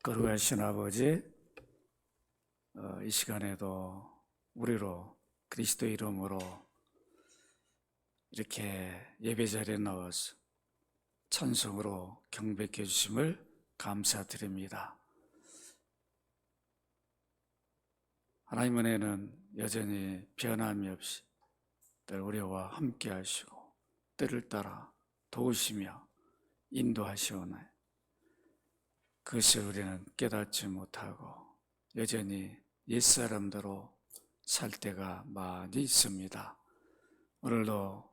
거룩하신 아버지, 이 시간에도 우리로 그리스도 이름으로 이렇게 예배 자리에 나와서 찬송으로 경배해 주심을 감사드립니다. 하나님 은혜는 여전히 변함이 없이 늘 우리와 함께 하시고 때를 따라 도우시며 인도하시오나요. 그것을 우리는 깨닫지 못하고 여전히 옛사람대로 살 때가 많이 있습니다. 오늘도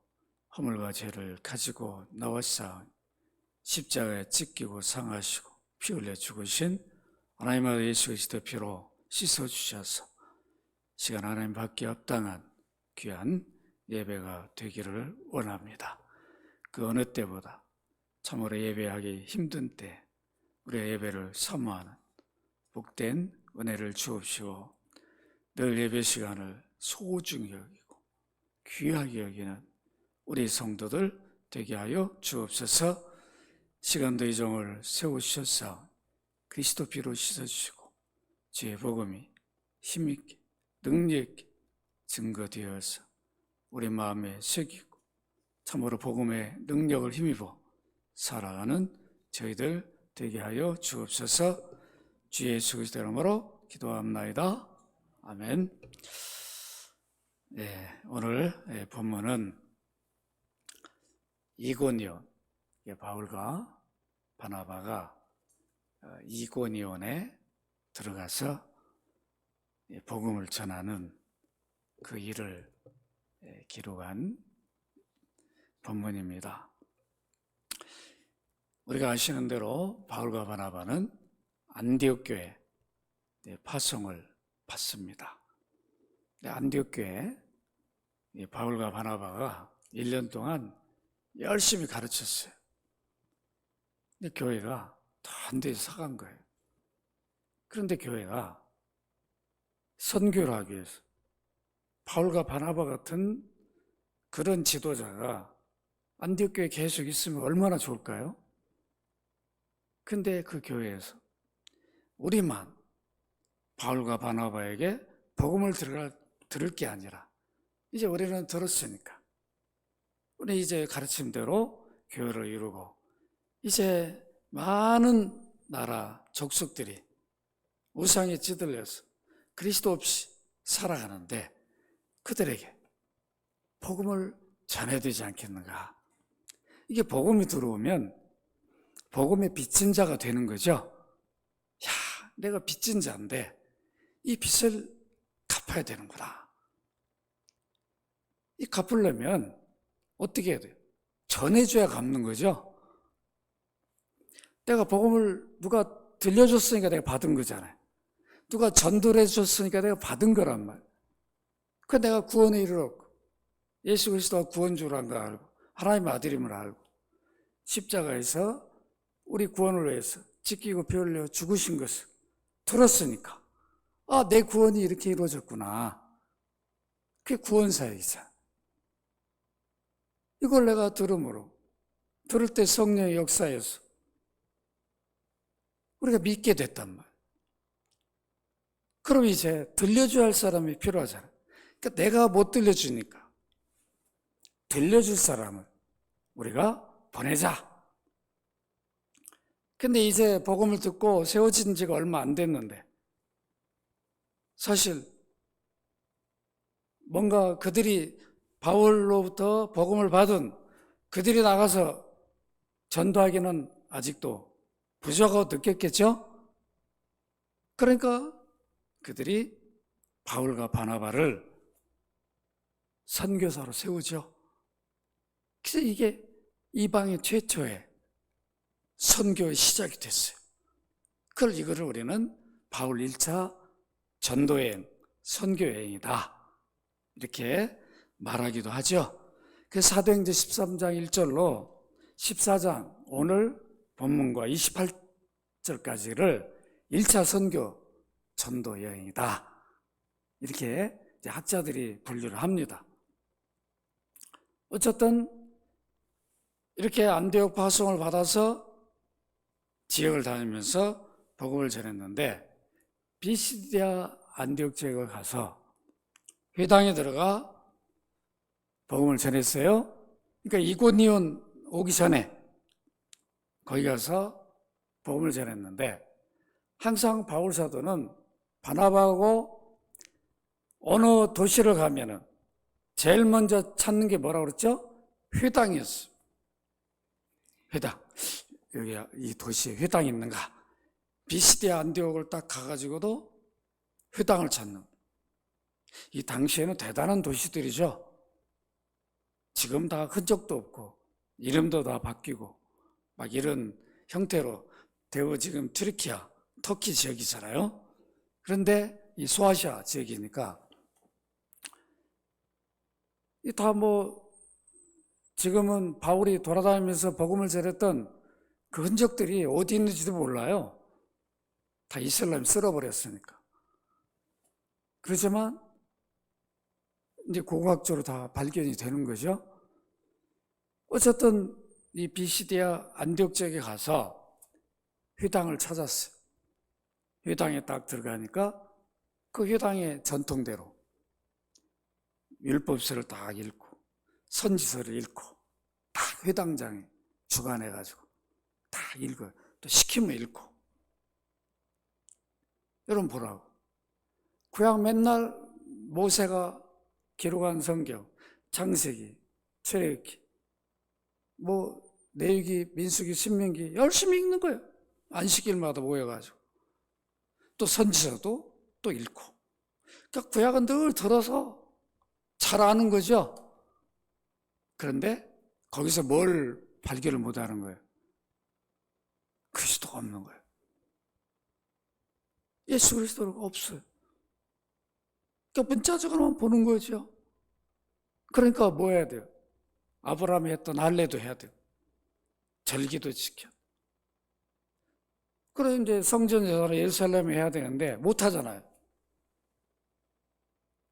허물과 죄를 가지고 나와서 십자가에 찢기고 상하시고 피 흘려 죽으신 하나님 아들 예수 그리스도 피로 씻어주셔서 시간 하나님 밖에 합당한 귀한 예배가 되기를 원합니다. 그 어느 때보다 참으로 예배하기 힘든 때 우리의 예배를 사모하는 복된 은혜를 주옵시고 늘 예배 시간을 소중히 여기고 귀하게 여기는 우리 성도들 되게 하여 주옵소서. 시간도 이 종을 세우셔서 그리스도 피로 씻어주시고 주의 복음이 힘있게 능력있게 증거되어서 우리 마음에 새기고 참으로 복음의 능력을 힘입어 살아가는 저희들 되게 하여 주옵소서. 주 예수 그리스도 이름으로 기도합나이다. 아멘. 네, 오늘 본문은 이고니온, 바울과 바나바가 이고니온에 들어가서 복음을 전하는 그 일을 기록한 본문입니다. 우리가 아시는 대로 바울과 바나바는 안디옥 교회 파송을 받습니다. 안디옥 교회 바울과 바나바가 1년 동안 열심히 가르쳤어요. 근데 교회가 안 돼 사간 거예요. 그런데 교회가 선교를 하기 위해서 바울과 바나바 같은 그런 지도자가 안디옥 교회에 계속 있으면 얼마나 좋을까요? 근데 그 교회에서 우리만 바울과 바나바에게 복음을 들을 게 아니라 이제 우리는 들었으니까 우리 이제 가르침대로 교회를 이루고 이제 많은 나라 족속들이 우상에 찌들려서 그리스도 없이 살아가는데 그들에게 복음을 전해야 되지 않겠는가. 이게 복음이 들어오면 복음의 빚진 자가 되는 거죠. 야, 내가 빚진 자인데 이 빚을 갚아야 되는구나. 이 갚으려면 어떻게 해야 돼요? 전해줘야 갚는 거죠. 내가 복음을 누가 들려줬으니까 내가 받은 거잖아요. 누가 전도를 해줬으니까 내가 받은 거란 말이에요. 그 내가 구원에 이르렀고 예수 그리스도가 구원주라는 걸 알고 하나님의 아들임을 알고 십자가에서 우리 구원을 위해서 찢기고 피 흘려 죽으신 것을 들었으니까 내 구원이 이렇게 이루어졌구나. 그게 구원사역이잖아. 이걸 내가 들음으로 들을 때 성령의 역사에서 우리가 믿게 됐단 말이야. 그럼 이제 들려줘야 할 사람이 필요하잖아. 그러니까 내가 못 들려주니까 들려줄 사람을 우리가 보내자. 근데 이제 복음을 듣고 세워진 지가 얼마 안 됐는데 사실 뭔가 그들이 바울로부터 복음을 받은 그들이 나가서 전도하기는 아직도 부족하고 느꼈겠죠? 그러니까 그들이 바울과 바나바를 선교사로 세우죠. 그래서 이게 이방인 최초의 선교의 시작이 됐어요. 이거를 우리는 바울 1차 전도여행, 선교여행이다. 이렇게 말하기도 하죠. 그래서 사도행전 13장 1절로 14장 오늘 본문과 28절까지를 1차 선교 전도여행이다. 이렇게 학자들이 분류를 합니다. 어쨌든 이렇게 안디옥 파송을 받아서 지역을 다니면서 복음을 전했는데 비시디아 안디옥 지역에 가서 회당에 들어가 복음을 전했어요. 그러니까 이고니온 오기 전에 거기 가서 복음을 전했는데 항상 바울 사도는 바나바하고 어느 도시를 가면은 제일 먼저 찾는 게 뭐라고 그랬죠? 회당이었어요. 회당. 여기 이 도시에 회당이 있는가? 비시디아 안디옥을 딱 가가지고도 회당을 찾는. 이 당시에는 대단한 도시들이죠. 지금 다 흔적도 없고 이름도 다 바뀌고 막 이런 형태로 대우 지금 튀르키아, 터키 지역이잖아요. 그런데 이 소아시아 지역이니까 다 지금은 바울이 돌아다니면서 복음을 전했던 그 흔적들이 어디 있는지도 몰라요. 다 이슬람이 쓸어버렸으니까. 그렇지만 이제 고고학적으로 다 발견이 되는 거죠. 어쨌든 이 비시디아 안디옥 지역에 가서 회당을 찾았어요. 회당에 딱 들어가니까 그 회당의 전통대로 율법서를 딱 읽고 선지서를 읽고 딱 회당장에 주관해가지고 딱 읽어요. 또 시키면 읽고. 여러분 보라고. 구약 맨날 모세가 기록한 성경, 창세기, 출애굽기, 레위기, 민수기, 신명기 열심히 읽는 거예요. 안식일마다 모여가지고. 또 선지서도 또 읽고. 그러니까 구약은 늘 들어서 잘 아는 거죠. 그런데 거기서 뭘 발견을 못하는 거예요? 그리스도가 없는 거예요. 예수 그리스도가 없어요. 그러니까 문자적으로만 보는 거죠. 그러니까 뭐 해야 돼요? 아브라함이 했던 할례도 해야 돼요. 절기도 지켜. 그래 이제 성전 예산을 예루살렘에 해야 되는데 못 하잖아요.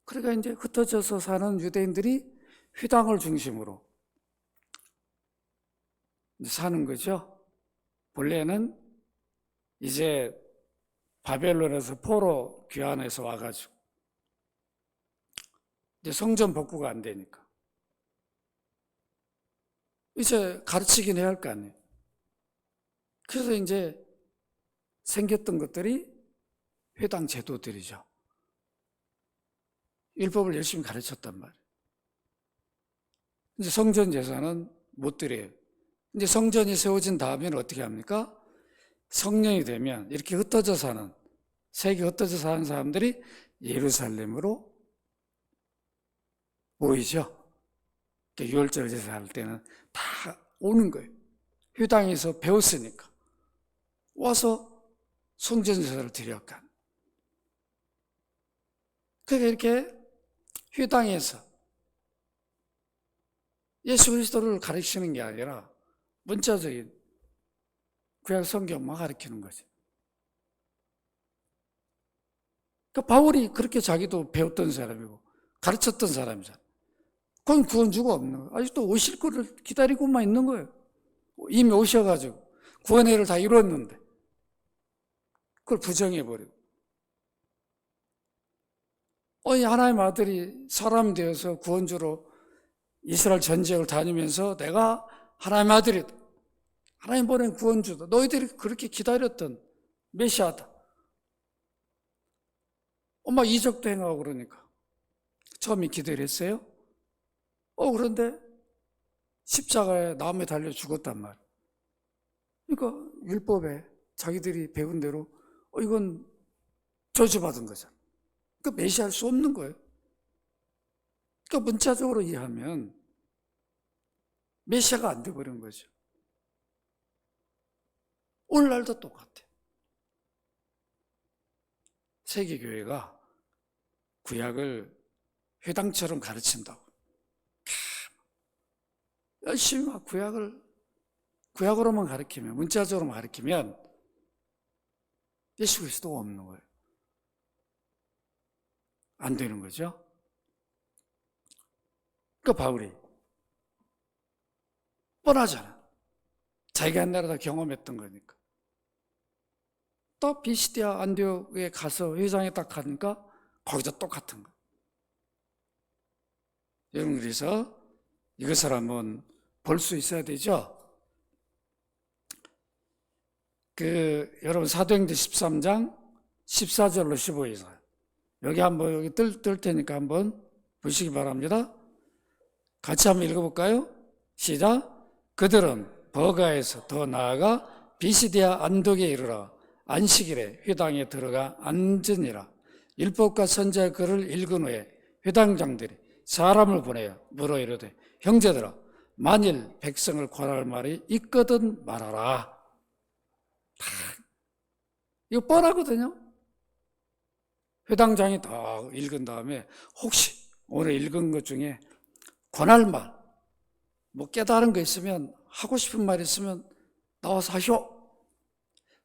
그러니까 이제 흩어져서 사는 유대인들이 회당을 중심으로 사는 거죠. 본래는 이제 바벨론에서 포로 귀환해서 와가지고 이제 성전 복구가 안 되니까 이제 가르치긴 해야 할 거 아니에요. 그래서 이제 생겼던 것들이 회당 제도들이죠. 율법을 열심히 가르쳤단 말이에요. 이제 성전 제사는 못 드려요. 이제 성전이 세워진 다음에는 어떻게 합니까? 성년이 되면 이렇게 흩어져 사는, 세계 흩어져 사는 사람들이 예루살렘으로 모이죠. 유월절 제사할 때는 다 오는 거예요. 회당에서 배웠으니까. 와서 성전 제사를 드렸간. 그러니까 이렇게 회당에서 예수 그리스도를 가르치는 게 아니라 문자적인 구약 성경만 가르치는 거죠. 그러니까 바울이 그렇게 자기도 배웠던 사람이고 가르쳤던 사람이잖아요. 그건 구원주가 없는 거예요. 아직도 오실 거를 기다리고만 있는 거예요. 이미 오셔가지고 구원의 일을 다 이뤘는데 그걸 부정해버리고. 하나님의 아들이 사람이 되어서 구원주로 이스라엘 전 지역을 다니면서 내가 하나님의 아들이다. 하나님 보낸 구원주다. 너희들이 그렇게 기다렸던 메시아다. 막 이적도 행하고 그러니까. 처음에 기도를 했어요. 그런데 십자가에 나무에 달려 죽었단 말이에요. 그러니까 율법에 자기들이 배운 대로 이건 저주받은 거잖아. 그러니까 메시아할 수 없는 거예요. 그러니까 문자적으로 이해하면 메시아가 안 돼버린 거죠. 오늘날도 똑같아요. 세계교회가 구약을 회당처럼 가르친다고. 열심히 막 구약으로만 가르치면, 문자적으로만 가르치면 예수 그리스도가 없는 거예요. 안 되는 거죠. 그러니까 바울이 뻔하잖아. 자기가 옛날에 다 경험했던 거니까. 또 비시디아 안디옥에 가서 회장에 딱 가니까 거기도 똑같은 거. 여러분, 그래서 이것을 한번 볼 수 있어야 되죠. 여러분 사도행전 13장 14절로 15절 여기 한번 여기 뜰 테니까 한번 보시기 바랍니다. 같이 한번 읽어볼까요? 시작. 그들은 버가에서 더 나아가 비시디아 안독에 이르러 안식일에 회당에 들어가 앉으니라. 율법과 선지자 글을 읽은 후에 회당장들이 사람을 보내어 물어 이르되 형제들아 만일 백성을 권할 말이 있거든 말하라. 이거 뻔하거든요. 회당장이 다 읽은 다음에 혹시 오늘 읽은 것 중에 권할 말, 뭐 깨달은 거 있으면, 하고 싶은 말 있으면 나와서 하쇼.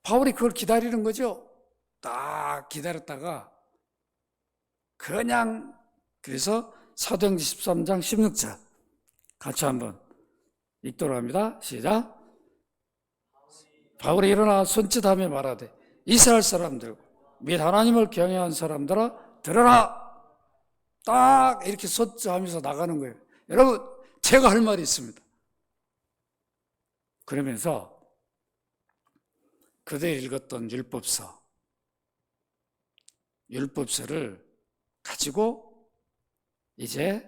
바울이 그걸 기다리는 거죠. 딱 기다렸다가 그냥, 그래서 사도행전 13장 16절 같이 한번 읽도록 합니다. 시작. 바울이 일어나 손짓하며 말하되 이스라엘 사람들 및 하나님을 경외한 사람들아 들어라. 딱 이렇게 손짓하면서 나가는 거예요. 여러분, 제가 할 말이 있습니다. 그러면서 그들이 읽었던 율법서를 가지고 이제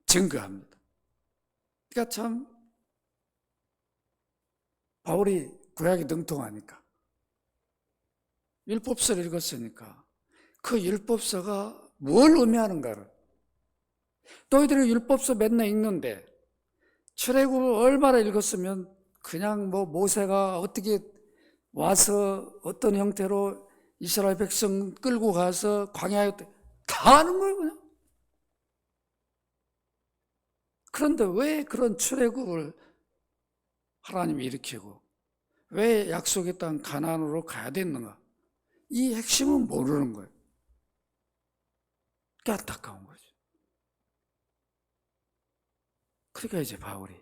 증거합니다. 그러니까 참 바울이 구약이 능통하니까 율법서를 읽었으니까 그 율법서가 뭘 의미하는가를, 너희들이 율법서 맨날 읽는데 출애굽을 얼마나 읽었으면 그냥 뭐 모세가 어떻게 와서 어떤 형태로 이스라엘 백성 끌고 가서 광야에 다 아는 거예요 그냥. 그런데 왜 그런 출애굽을 하나님이 일으키고 왜 약속의 땅 가나안으로 가야 됐는가, 이 핵심은 모르는 거예요. 그게 안타까운 거죠. 그러니까 이제 바울이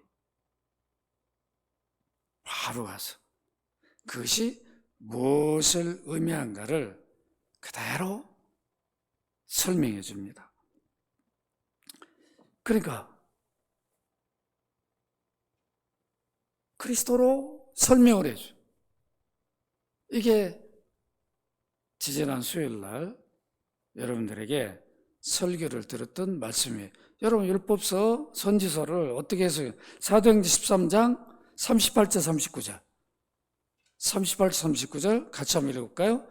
바로 가서 그것이 무엇을 의미한가를 그대로 설명해 줍니다. 그러니까 그리스도로 설명을 해줘. 이게 지지난 수요일 날 여러분들에게 설교를 들었던 말씀이에요. 여러분 율법서 선지서를 어떻게 해서 사도행전 13장 38절 39절 38절 39절 같이 한번 읽어볼까요?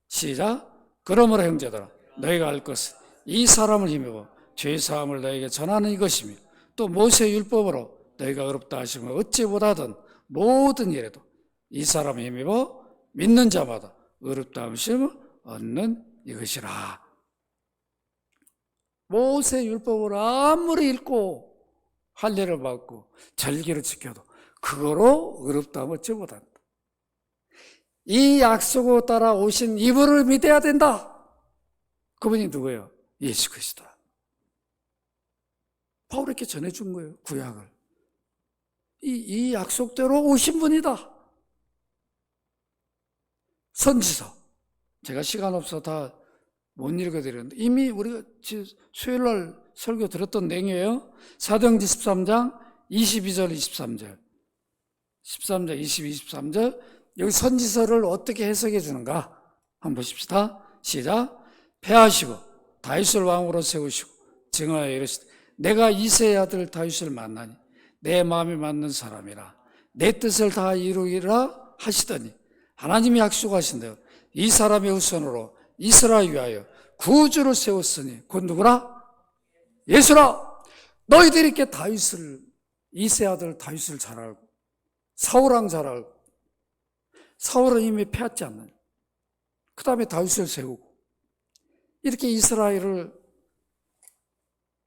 시작. 그러므로 형제들아 너희가 알 것은 이 사람을 힘입어 죄 사함을 너희에게 전하는 이것이며 또 모세의 율법으로 너희가 어렵다 하시면 어찌 못하든 모든 일에도 이 사람을 힘입어 믿는 자마다 어렵다 하심을 얻는 이것이라. 모세 율법을 아무리 읽고 할례를 받고 절기를 지켜도 그거로 어렵다면 어찌 못한다. 이 약속을 따라 오신 이분을 믿어야 된다. 그분이 누구예요? 예수 그리스도. 바울이 이렇게 전해준 거예요. 구약을. 이 약속대로 오신 분이다. 선지서. 제가 시간 없어 다 못 읽어드렸는데 이미 우리가 수요일날 설교 들었던 내용이에요. 사도행전 13장 22절 23절 13장 22, 23절 여기 선지서를 어떻게 해석해 주는가 한번 보십시다. 시작. 패하시고 다윗을 왕으로 세우시고 증하여 이르시되 내가 이새의 아들 다윗을 만나니 내 마음에 맞는 사람이라 내 뜻을 다 이루리라 하시더니 하나님이 약속하신 대로 이 사람의 후손으로 이스라엘 위하여 구주를 세웠으니 곧 누구라? 예수라. 너희들이 이렇게 다윗을, 이새의 아들 다윗을 잘 알고 사울왕 잘 알고, 사울은 이미 패하지 않나요? 그 다음에 다윗을 세우고 이렇게 이스라엘을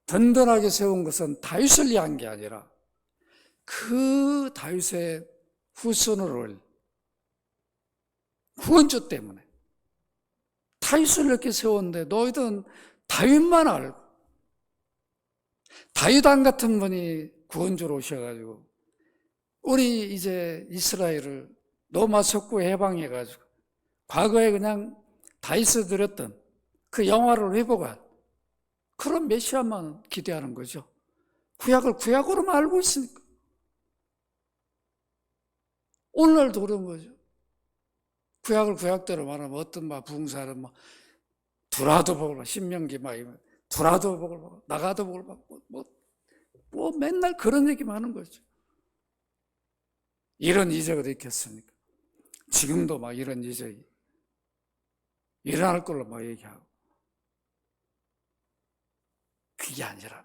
든든하게 세운 것은 다윗을 위한 게 아니라 그 다윗의 후손을 구원주 때문에 다윗을 이렇게 세웠는데 너희들은 다윗만 알고 다윗 왕 같은 분이 구원주로 오셔가지고 우리 이제 이스라엘을 로마 석고 해방해가지고 과거에 그냥 다이스 드렸던 그 영화를 회복할 그런 메시아만 기대하는 거죠. 구약을 구약으로만 알고 있으니까. 오늘날도 그런 거죠. 구약을 구약대로 말하면 어떤 부흥사는 두라도 복을 신명기 두라도 복을 받고 나가도 복을 받고 맨날 그런 얘기만 하는 거죠. 이런 이적이 있겠습니까? 지금도 이런 이적이 일어날 걸로 얘기하고. 그게 아니라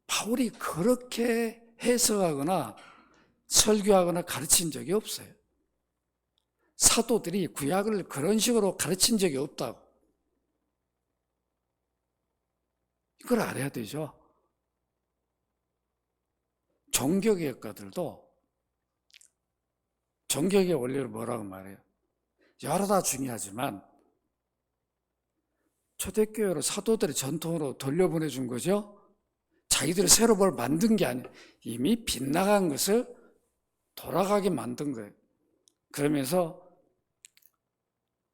바울이 그렇게 해석하거나 설교하거나 가르친 적이 없어요. 사도들이 구약을 그런 식으로 가르친 적이 없다고. 이걸 알아야 되죠. 종교개혁가들도 종교개혁의 원리를 뭐라고 말해요? 여러 다 중요하지만 초대교회로 사도들의 전통으로 돌려보내준 거죠. 자기들이 새로 뭘 만든 게 아니에요. 이미 빗나간 것을 돌아가게 만든 거예요. 그러면서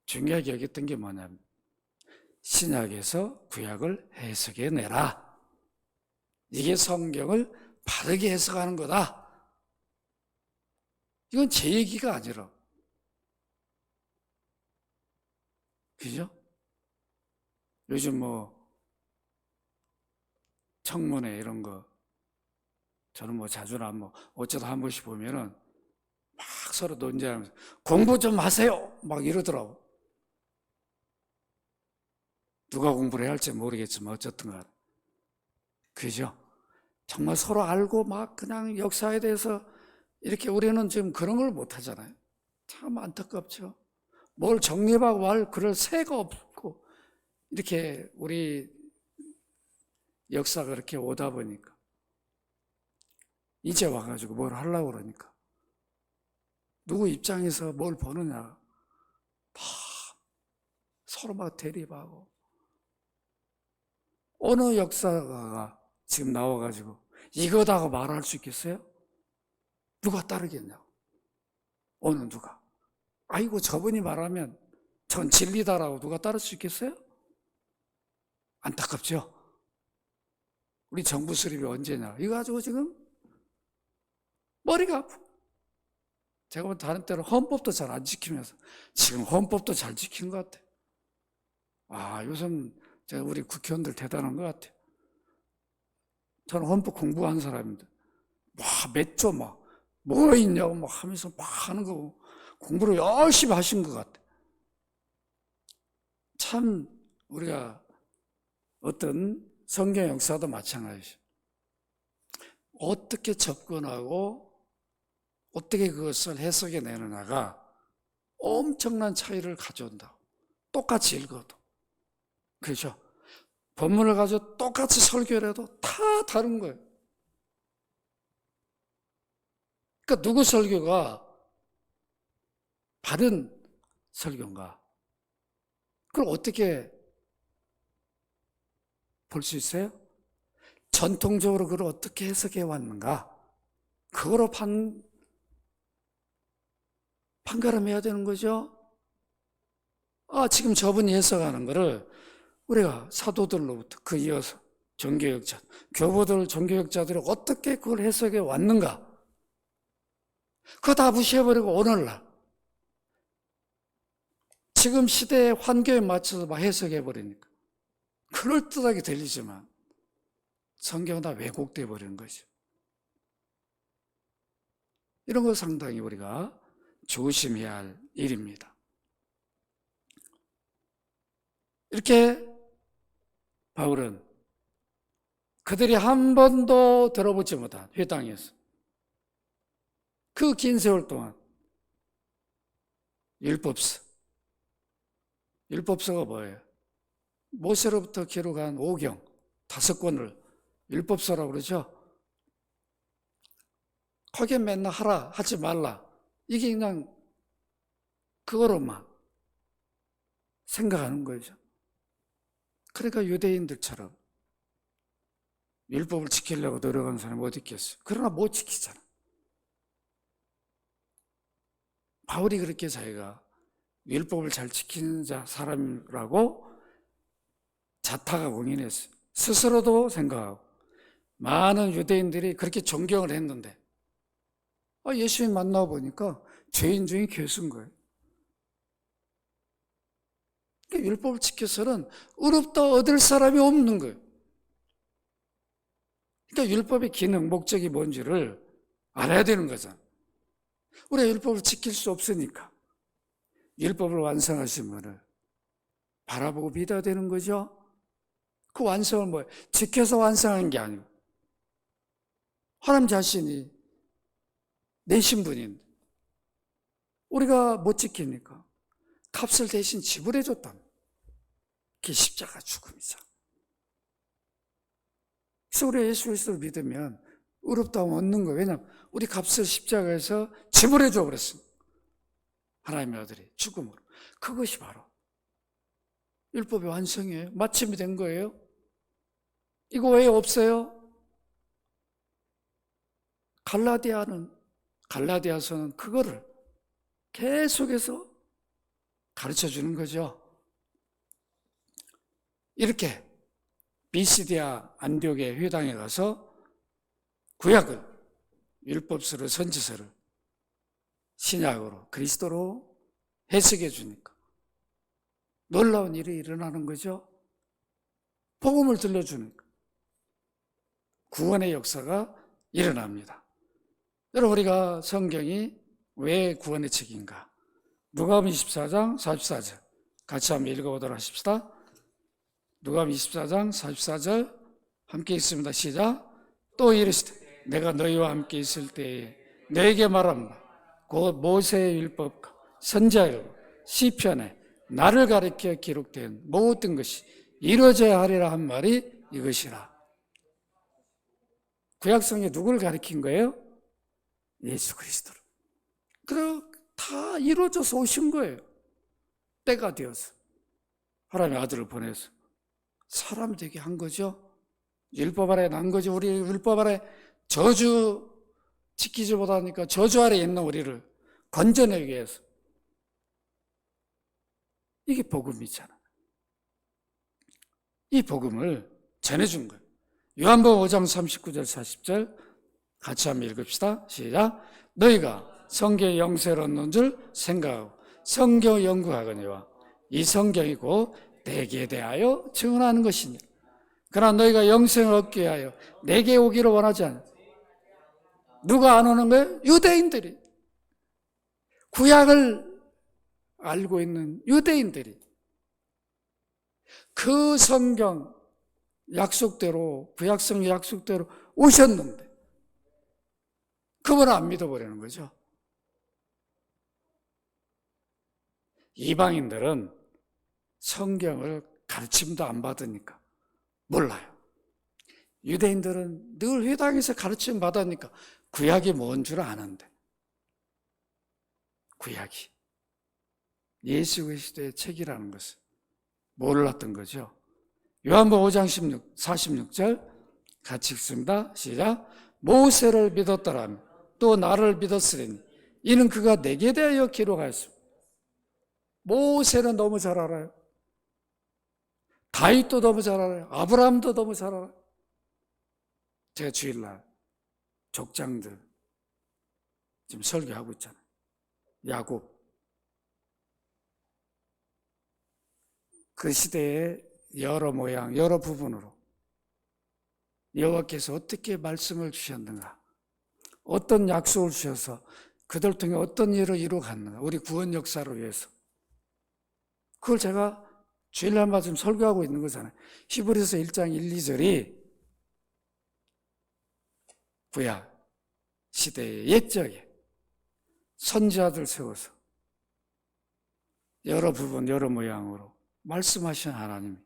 중요하게 여겼던 게 뭐냐면 신약에서 구약을 해석해내라. 이게 성경을 바르게 해석하는 거다. 이건 제 얘기가 아니라. 그죠? 요즘 청문회 이런 거 저는 자주나 어쩌다 한 번씩 보면은 막 서로 논쟁하면서 공부 좀 하세요 막 이러더라고. 누가 공부를 해야 할지 모르겠지만 어쨌든 간에. 그죠? 정말 서로 알고 그냥 역사에 대해서 이렇게 우리는 지금 그런 걸 못 하잖아요. 참 안타깝죠. 뭘 정립하고 그럴 새가 없고 이렇게 우리 역사가 그렇게 오다 보니까 이제 와가지고 뭘 하려고 그러니까 누구 입장에서 뭘 보느냐 다 서로 대립하고. 어느 역사가가 지금 나와가지고 이거다고 말할 수 있겠어요? 누가 따르겠냐고. 어느 누가. 아이고 저분이 말하면 전 진리다라고 누가 따를 수 있겠어요? 안타깝죠? 우리 정부 수립이 언제냐. 이거 가지고 지금 머리가 아프고. 제가 다른 때로 헌법도 잘 안 지키면서 지금 헌법도 잘 지키는 것 같아요. 요즘 우리 국회의원들 대단한 것 같아요. 저는 헌법 공부한 사람인데 몇 조 뭐 있냐고 하면서 하는 거 공부를 열심히 하신 것 같아요. 참 우리가 어떤 성경 역사도 마찬가지죠. 어떻게 접근하고 어떻게 그것을 해석해 내느냐가 엄청난 차이를 가져온다. 똑같이 읽어도. 그렇죠? 본문을 가지고 똑같이 설교를 해도 다 다른 거예요. 그러니까 누구 설교가 바른 설교인가? 그걸 어떻게 볼 수 있어요? 전통적으로 그걸 어떻게 해석해 왔는가? 그거로 판가름해야 되는 거죠. 지금 저분이 해석하는 거를 우리가 사도들로부터 그 이어서 종교역자, 교보들 종교역자들이 어떻게 그걸 해석해 왔는가? 그거 다 무시해버리고 오늘날 지금 시대의 환경에 맞춰서 해석해버리니까 그럴듯하게 들리지만 성경은 다 왜곡돼 버리는 거죠. 이런 거 상당히 우리가 조심해야 할 일입니다. 이렇게 바울은 그들이 한 번도 들어보지 못한 회당에서 그 긴 세월 동안 율법서가 뭐예요? 모세로부터 기록한 5경 5권을 율법서라고 그러죠. 거기에 맨날 하라 하지 말라 이게 그냥 그거로만 생각하는 거죠. 그러니까 유대인들처럼 율법을 지키려고 노력하는 사람이 어디 있겠어요? 그러나 못 지키잖아. 바울이 그렇게 자기가 율법을 잘 지키는 사람이라고 자타가 공인했어요. 스스로도 생각하고 많은 유대인들이 그렇게 존경을 했는데 예수님 만나보니까 죄인 중에 괴수인 거예요. 그러니까 율법을 지켜서는 의롭다 얻을 사람이 없는 거예요. 그러니까 율법의 기능, 목적이 뭔지를 알아야 되는 거잖아요. 우리가 율법을 지킬 수 없으니까 율법을 완성하신 분을 바라보고 믿어야 되는 거죠. 그 완성을 뭐예요? 지켜서 완성하는 게 아니고 하나님 자신이 내신 분인데 우리가 못 지키니까 값을 대신 지불해 줬다는 그게 십자가 죽음이죠. 그래서 우리가 예수 그리스도를 믿으면 의롭다움 얻는 거예요. 왜냐하면 우리 값을 십자가에서 지불해 줘 버렸습니다. 하나님의 아들이 죽음으로. 그것이 바로 율법의 완성이에요. 마침이 된 거예요. 이거 왜 없어요? 갈라디아서는 그거를 계속해서 가르쳐 주는 거죠. 이렇게 비시디아 안디옥의 회당에 가서 구약을 율법서를 선지서를 신약으로 그리스도로 해석해 주니까 놀라운 일이 일어나는 거죠. 복음을 들려주니까 구원의 역사가 일어납니다. 여러분, 우리가 성경이 왜 구원의 책인가? 누가복음 24장 44절 같이 한번 읽어보도록 하십시다. 누가복음 24장 44절 함께 읽습니다. 시작. 또 이르시되 내가 너희와 함께 있을 때에 너에게 말합니다. 곧 모세의 율법과 선지자율과 시편에 나를 가리켜 기록된 모든 것이 이루어져야 하리라 한 말이 이것이라. 구약성에 누구를 가리킨 거예요? 예수 그리스도를. 그리고 다 이루어져서 오신 거예요. 때가 되어서 하나님의 아들을 보내서 사람 되게 한 거죠. 율법 아래 난 거죠. 우리 율법 아래 저주 지키지 못하니까 저주 아래 있는 우리를 건져내기 위해서. 이게 복음이잖아. 이 복음을 전해준 거예요. 요한복음 5장 39절 40절 같이 한번 읽읍시다. 시작. 너희가 성경의 영생을 얻는 줄 생각하고 성경을 연구하거니와 이 성경이 곧 내게 대하여 증언하는 것이니 그러나 너희가 영생을 얻기 위하여 내게 오기를 원하지 않아. 누가 안 오는 거예요? 유대인들이. 구약을 알고 있는 유대인들이 그 성경 약속대로 구약성 약속대로 오셨는데 그분을 안 믿어버리는 거죠. 이방인들은 성경을 가르침도 안 받으니까 몰라요. 유대인들은 늘 회당에서 가르침 받으니까 구약이 뭔 줄 아는데 구약이 예수 그리스도의 책이라는 것을 몰랐던 거죠. 요한복음 5장 46절 같이 읽습니다. 시작. 모세를 믿었더라면 또 나를 믿었으리니 이는 그가 내게 대하여 기록하였습니다. 모세는 너무 잘 알아요. 다윗도 너무 잘 알아요. 아브라함도 너무 잘 알아요. 제가 주일날 족장들 지금 설교하고 있잖아요. 야곱. 그 시대에 여러 모양, 여러 부분으로 여호와께서 어떻게 말씀을 주셨는가, 어떤 약속을 주셔서 그들 통해 어떤 일을 이루어갔는가, 우리 구원 역사를 위해서. 그걸 제가 주일날마다 지금 설교하고 있는 거잖아요. 히브리서 1장 1, 2절이 구약 시대의 옛적에 선지자들 세워서 여러 부분, 여러 모양으로 말씀하신 하나님,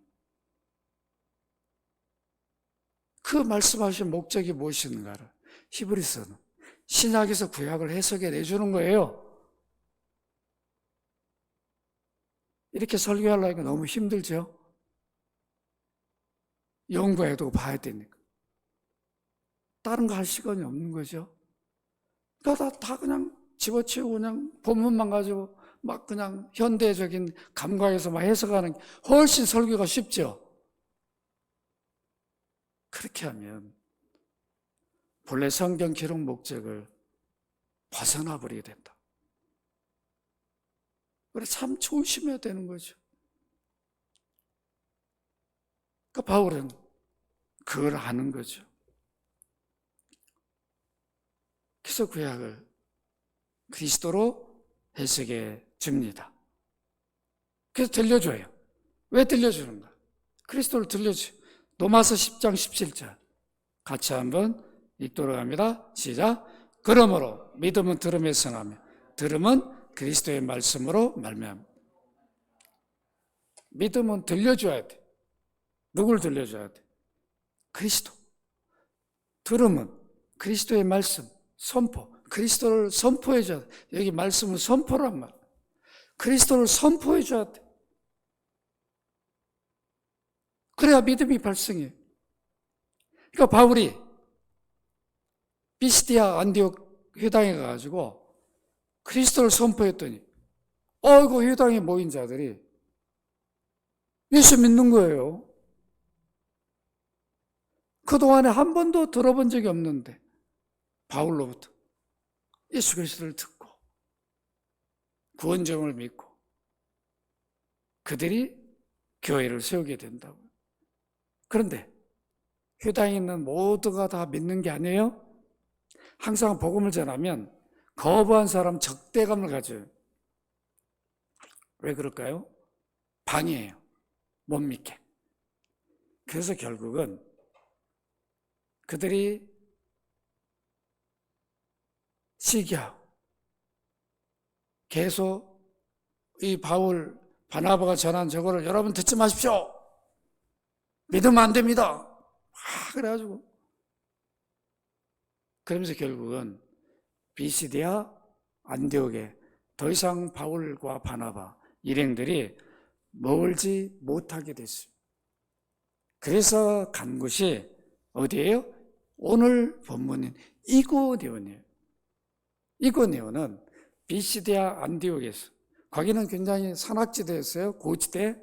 그 말씀하신 목적이 무엇인가를 히브리서는 신약에서 구약을 해석해 내주는 거예요. 이렇게 설교하려니까 너무 힘들죠. 연구해도 봐야 되니까. 다른 거 할 시간이 없는 거죠. 그러니까 다 그냥 집어치우고 그냥 본문만 가지고 막 그냥 현대적인 감각에서 막 해석하는 게 훨씬 설교가 쉽죠. 그렇게 하면 본래 성경 기록 목적을 벗어나 버리게 된다. 그래 참 조심해야 되는 거죠. 그러니까 바울은 그걸 아는 거죠. 그래서 구약을 그리스도로 해석해 줍니다. 그래서 들려줘요. 왜 들려주는가? 그리스도를 들려줘요. 로마서 10장 17절 같이 한번 읽도록 합니다. 시작. 그러므로 믿음은 들음에서 나며 들음은 그리스도의 말씀으로 말미암아. 믿음은 들려줘야 돼. 누굴 들려줘야 돼? 그리스도. 들음은 그리스도의 말씀, 선포. 그리스도를 선포해줘야 돼. 여기 말씀은 선포란 말. 그리스도를 선포해줘야 돼. 그래야 믿음이 발생해. 그러니까 바울이 비시디아 안디옥 회당에 가가지고 그리스도를 선포했더니 그 회당에 모인 자들이 예수 믿는 거예요. 그동안에 한 번도 들어본 적이 없는데 바울로부터 예수 그리스도를 듣고 구원정을 믿고 그들이 교회를 세우게 된다고. 그런데 회당에 있는 모두가 다 믿는 게 아니에요. 항상 복음을 전하면 거부한 사람 적대감을 가져요. 왜 그럴까요? 방해해요. 못 믿게. 그래서 결국은 그들이 시기하고 계속 이 바울, 바나바가 전한 저거를 여러분 듣지 마십시오. 믿으면 안 됩니다. 그래가지고 그러면서 결국은 비시디아 안디옥에 더 이상 바울과 바나바 일행들이 머물지 못하게 됐어요. 그래서 간 곳이 어디예요? 오늘 본문인 이고니온이에요. 이고니온은 비시디아 안디옥에서, 거기는 굉장히 산악지대였어요. 고지대.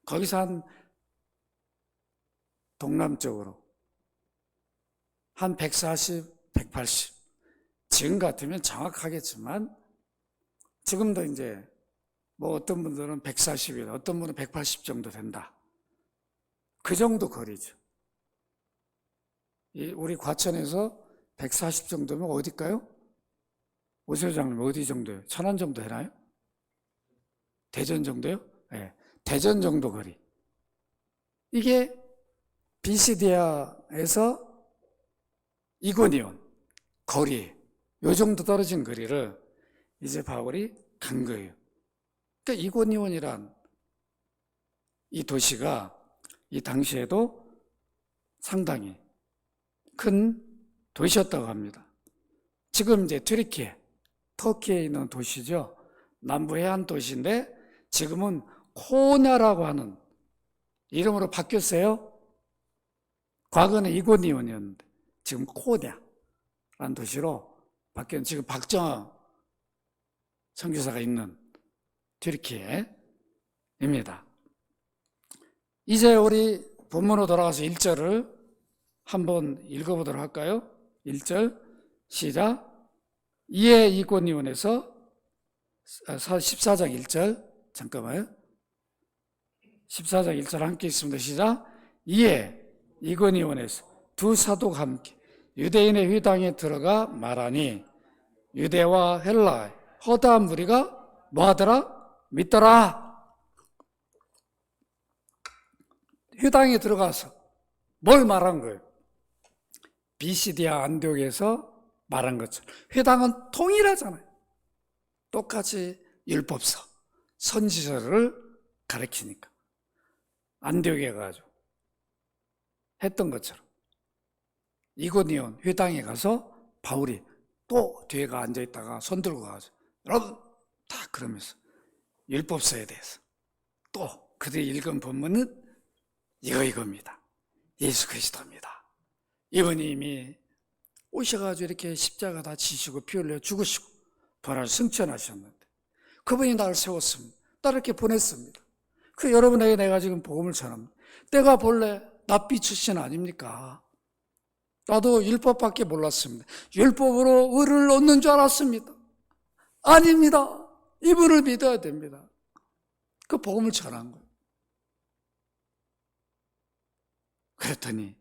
거기서 한 동남쪽으로 한 140, 180. 지금 같으면 정확하겠지만 지금도 이제 뭐 어떤 분들은 140이다, 어떤 분은 180 정도 된다. 그 정도 거리죠. 우리 과천에서 140 정도면 어딜까요? 오세호 장님 어디 정도예요? 천안 정도 되나요? 대전 정도요? 네. 대전 정도 거리. 이게 비시디아에서 이고니온 거리, 요 정도 떨어진 거리를 이제 바울이 간 거예요. 그러니까 이고니온이란 이 도시가 이 당시에도 상당히 큰 도시였다고 합니다. 지금 이제 터키에 있는 도시죠. 남부 해안 도시인데 지금은 코냐라고 하는 이름으로 바뀌었어요. 과거는 이고니온이었는데 지금 코냐라는 도시로 바뀌었는데 지금 박정화 선교사가 있는 튀르키예입니다. 이제 우리 본문으로 돌아가서 1절을 한번 읽어보도록 할까요? 1절 시작. 이에 이고니온에서 14장 1절 잠깐만요. 14장 1절 함께 있습니다. 시작. 이에 이고니온에서 두 사도가 함께 유대인의 회당에 들어가 말하니 유대와 헬라의 허다한 무리가 뭐하더라? 믿더라. 회당에 들어가서 뭘 말한 거예요? 비시디아 안디옥에서 말한 것처럼 회당은 통일하잖아요. 똑같이 율법서, 선지서를 가르치니까 안디옥에 가가지고 했던 것처럼 이고니온 회당에 가서 바울이 또 뒤에가 앉아있다가 손 들고 가서 여러분 다 그러면서 율법서에 대해서 또 그들이 읽은 본문은 이겁니다. 예수 그리스도입니다. 이분이 이미 오셔가지고 이렇게 십자가 다 지시고 피 흘려 죽으시고 부활 승천하셨는데 그분이 나를 세웠습니다. 나를 이렇게 보냈습니다. 그 여러분에게 내가 지금 복음을 전합니다. 내가 본래 납비 출신 아닙니까? 나도 율법밖에 몰랐습니다. 율법으로 의를 얻는 줄 알았습니다. 아닙니다. 이분을 믿어야 됩니다. 그 복음을 전한 거예요. 그랬더니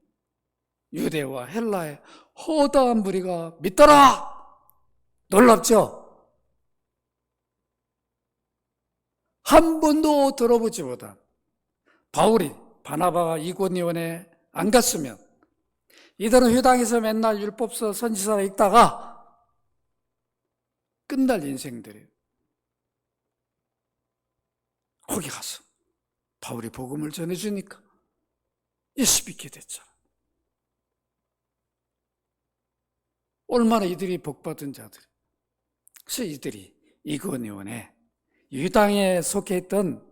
유대와 헬라의 허다한 무리가 믿더라! 놀랍죠? 한 번도 들어보지 못한 바울이 바나바가 이고니온에 안 갔으면 이들은 회당에서 맨날 율법서 선지서 읽다가 끝날 인생들이에요. 거기 가서 바울이 복음을 전해주니까 예수 믿게 됐잖아. 얼마나 이들이 복받은 자들. 그래서 이들이 이고니온에 유당에 속해 있던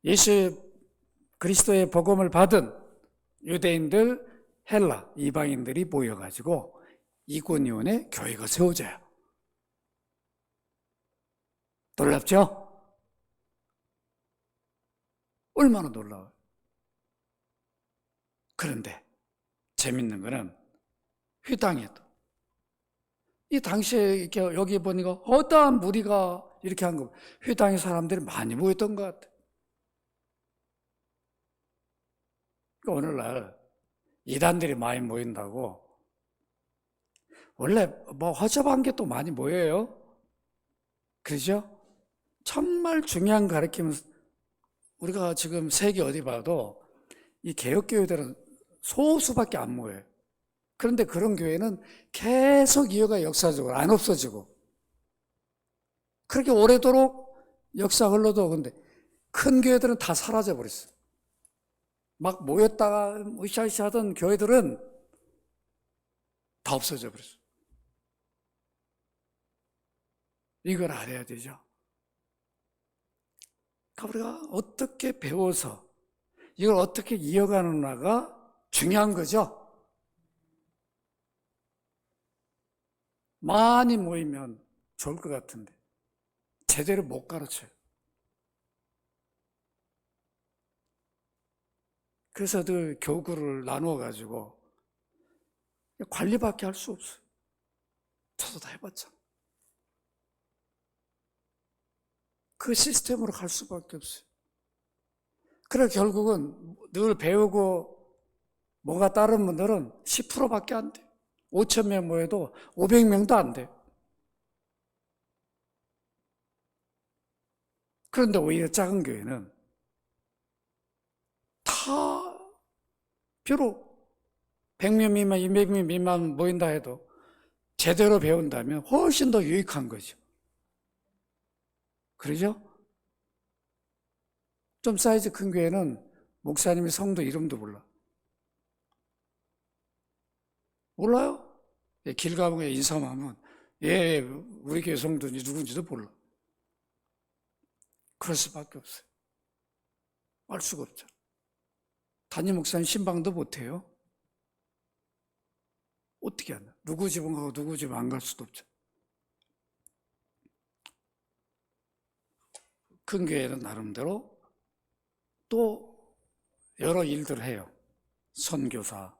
예수 그리스도의 복음을 받은 유대인들, 헬라, 이방인들이 모여가지고 이고니온에 교회가 세워져요. 놀랍죠? 얼마나 놀라워요. 그런데 재밌는 거는 회당에도 이 당시에 이렇게 여기 보니까 어떠한 무리가 이렇게 한 거, 회당의 사람들이 많이 모였던 것 같아요. 그러니까 오늘날 이단들이 많이 모인다고 원래 뭐 허접한 게 또 많이 모여요. 그렇죠? 정말 중요한 가르침은 우리가 지금 세계 어디 봐도 이 개혁교회들은 소수밖에 안 모여요. 그런데 그런 교회는 계속 이어가 역사적으로 안 없어지고 그렇게 오래도록 역사 흘러도 근데 큰 교회들은 다 사라져 버렸어요. 막 모였다가 으쌰으쌰 하던 교회들은 다 없어져 버렸어요. 이걸 알아야 되죠. 그러니까 우리가 어떻게 배워서 이걸 어떻게 이어가느냐가 중요한 거죠. 많이 모이면 좋을 것 같은데 제대로 못 가르쳐요. 그래서 늘 교구를 나누어 가지고 관리밖에 할 수 없어요. 저도 다 해봤잖아. 그 시스템으로 갈 수밖에 없어요. 그래 결국은 늘 배우고 뭐가 다른 분들은 10%밖에 안 돼요. 5,000명 모여도 500명도 안 돼요. 그런데 오히려 작은 교회는 다 비록 100명 미만, 200명 미만 모인다 해도 제대로 배운다면 훨씬 더 유익한 거죠. 그러죠? 좀 사이즈 큰 교회는 목사님이 성도 이름도 몰라. 몰라요? 길 가면 인사만 하면 우리 교회 성도인지 누군지도 몰라. 그럴 수밖에 없어요. 알 수가 없죠. 담임 목사님 신방도 못해요. 어떻게 하나? 누구 집은 가고 누구 집 안 갈 수도 없죠. 큰 교회는 나름대로 또 여러 일들을 해요. 선교사,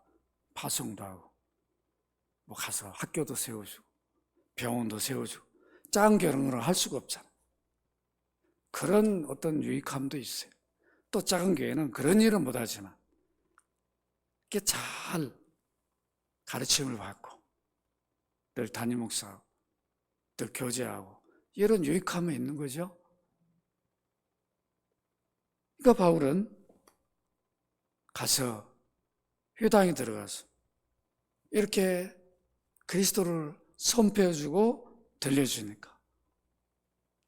파송도 하고, 뭐 가서 학교도 세워주고, 병원도 세워주고, 작은 교회는 할 수가 없잖아. 그런 어떤 유익함도 있어요. 또 작은 교회는 그런 일은 못하지만, 이렇게 잘 가르침을 받고, 늘 담임 목사하고, 늘 교제하고, 이런 유익함이 있는 거죠. 그러니까 바울은 가서 회당에 들어가서 이렇게 그리스도를 선포해주고 들려주니까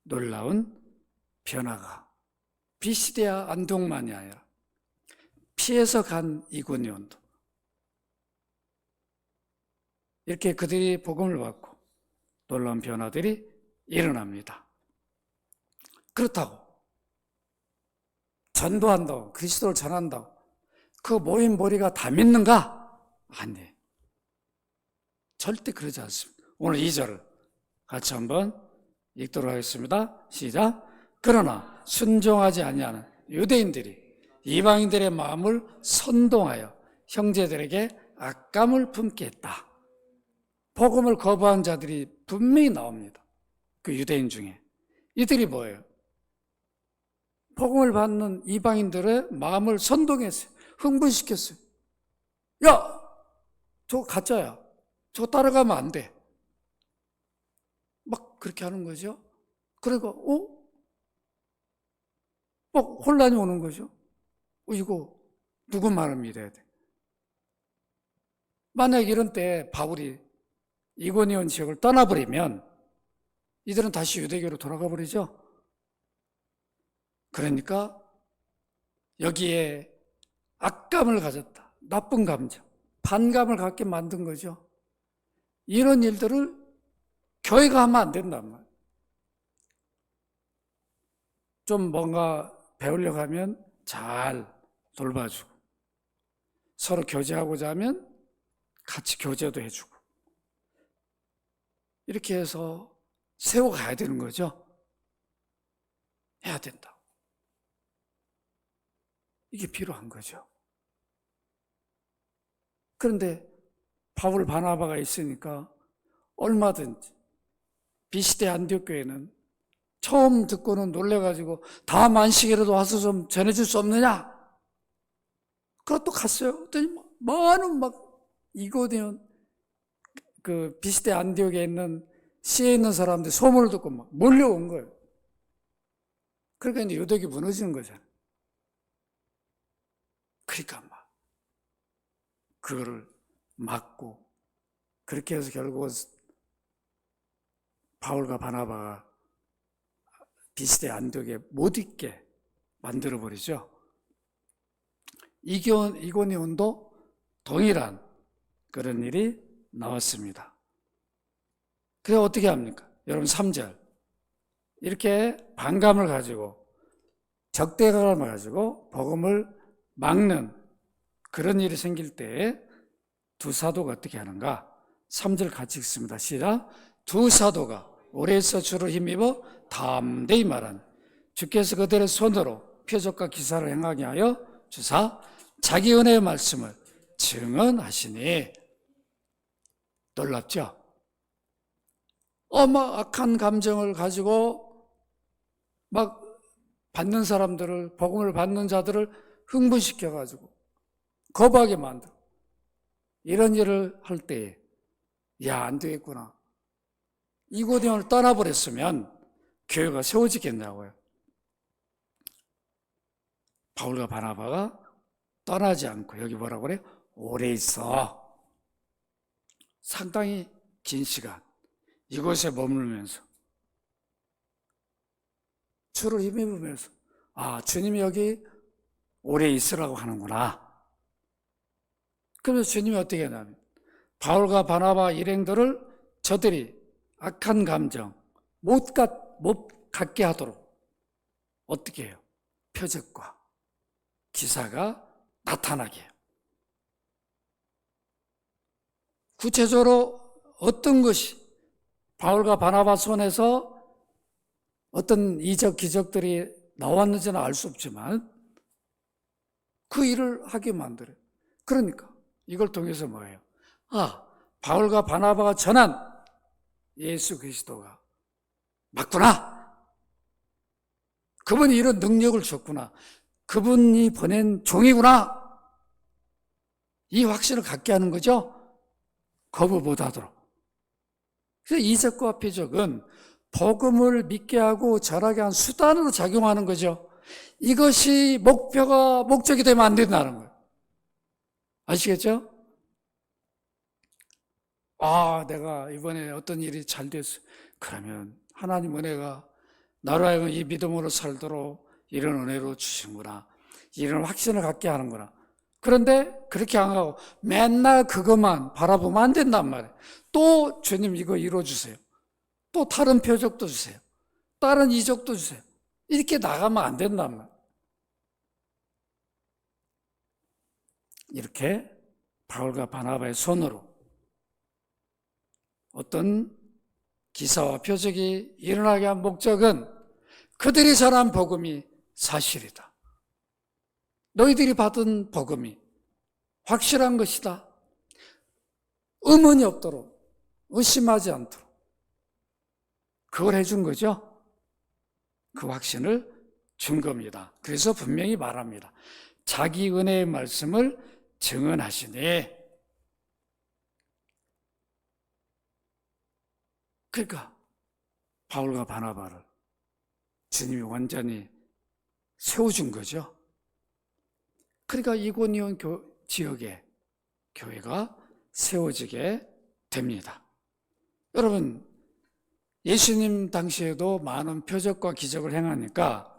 놀라운 변화가 비시디아 안동만이 아니라 피해서 간 이고니온도 이렇게 그들이 복음을 받고 놀라운 변화들이 일어납니다. 그렇다고 전도한다고 그리스도를 전한다고 그 모인 머리가 다 믿는가? 아니에요. 절대 그러지 않습니다. 오늘 2절을 같이 한번 읽도록 하겠습니다. 시작. 그러나 순종하지 아니하는 유대인들이 이방인들의 마음을 선동하여 형제들에게 악감을 품게 했다. 복음을 거부한 자들이 분명히 나옵니다. 그 유대인 중에. 이들이 뭐예요? 복음을 받는 이방인들의 마음을 선동했어요. 흥분시켰어요. 야! 저거 가짜야. 저거 따라가면 안 돼. 막 그렇게 하는 거죠. 그러니까 막 혼란이 오는 거죠. 이거 누구 말을 믿어야 돼? 만약 이런 때 바울이 이고니온 지역을 떠나버리면 이들은 다시 유대교로 돌아가 버리죠. 그러니까 여기에 악감을 가졌다. 나쁜 감정, 반감을 갖게 만든 거죠. 이런 일들을 교회가 하면 안 된단 말이에요. 좀 뭔가 배우려고 하면 잘 돌봐주고, 서로 교제하고자 하면 같이 교제도 해주고, 이렇게 해서 세워가야 되는 거죠. 해야 된다. 이게 필요한 거죠. 그런데 바울 바나바가 있으니까 얼마든지 비시대 안디옥 교회는 처음 듣고는 놀래가지고 다음 안식일에도 와서 좀 전해줄 수 없느냐? 그것도 갔어요. 그랬더니 많은 이고니온 그 비시대 안디옥에 있는 시에 있는 사람들이 소문을 듣고 막 몰려온 거예요. 그러니까 이제 유대교 무너지는 거잖아요. 그러니까 그거를 막고 그렇게 해서 결국은 바울과 바나바가 비시대 안디옥에 못 있게 만들어버리죠. 이고니온도 동일한 그런 일이 나왔습니다. 그래서 어떻게 합니까? 여러분 3절 이렇게 반감을 가지고 적대감을 가지고 복음을 막는 그런 일이 생길 때 두 사도가 어떻게 하는가? 3절 같이 읽습니다. 시작. 두 사도가 오래 있어 주를 힘입어 담대히 말한 주께서 그들의 손으로 표적과 기사를 행하게 하여 주사 자기 은혜의 말씀을 증언하시니. 놀랍죠? 악한 감정을 가지고 막 받는 사람들을, 복음을 받는 자들을 흥분시켜가지고 거부하게 만들고 이런 일을 할 때에 안 되겠구나. 이고니온을 떠나버렸으면 교회가 세워지겠냐고요. 바울과 바나바가 떠나지 않고 여기 뭐라고 그래요? 오래 있어. 상당히 긴 시간 이곳에 머물면서 주를 힘입으면서 주님이 여기 오래 있으라고 하는구나. 그래서 주님이 어떻게 하냐면 바울과 바나바 일행들을 저들이 악한 감정 못 갖게 하도록 어떻게 해요? 표적과 기사가 나타나게 해요. 구체적으로 어떤 것이 바울과 바나바 손에서 어떤 이적 기적들이 나왔는지는 알 수 없지만 그 일을 하게 만들어요. 그러니까 이걸 통해서 뭐예요? 바울과 바나바가 전한 예수 그리스도가 맞구나. 그분이 이런 능력을 줬구나. 그분이 보낸 종이구나. 이 확신을 갖게 하는 거죠. 거부 못하도록. 그래서 이적과 표적은 복음을 믿게 하고 전하게 한 수단으로 작용하는 거죠. 이것이 목적이 되면 안 된다는 거예요. 아시겠죠? 내가 이번에 어떤 일이 잘 됐어. 그러면 하나님 은혜가 나로 하여금 이 믿음으로 살도록 이런 은혜로 주시는구나. 이런 확신을 갖게 하는구나. 그런데 그렇게 안 하고 맨날 그것만 바라보면 안 된단 말이에요. 또 주님 이거 이루어주세요. 또 다른 표적도 주세요. 다른 이적도 주세요. 이렇게 나가면 안 된단 말이에요. 이렇게 바울과 바나바의 손으로 어떤 기사와 표적이 일어나게 한 목적은 그들이 전한 복음이 사실이다. 너희들이 받은 복음이 확실한 것이다. 의문이 없도록, 의심하지 않도록 그걸 해준 거죠. 그 확신을 준 겁니다. 그래서 분명히 말합니다. 자기 은혜의 말씀을 증언하시니. 그러니까 바울과 바나바를 주님이 완전히 세워준 거죠. 그러니까 이고니온 지역에 교회가 세워지게 됩니다. 여러분, 예수님 당시에도 많은 표적과 기적을 행하니까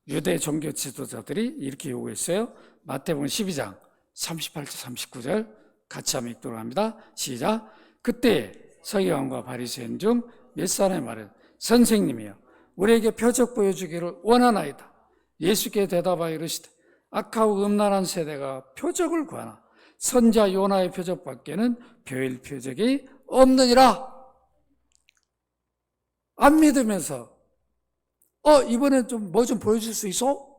유대 종교 지도자들이 이렇게 요구했어요. 마태복음 12장 38절 39절 같이 한번 읽도록 합니다. 시작. 그때 서기관과 바리새인 중 몇 사람이 말해 선생님이여 우리에게 표적 보여주기를 원하나이다. 예수께 대답하여 이르시되 악하고 음란한 세대가 표적을 구하나 선자 요나의 표적밖에는 별일 표적이 없느니라. 안 믿으면서 이번엔 좀 뭐 좀 보여줄 수 있어?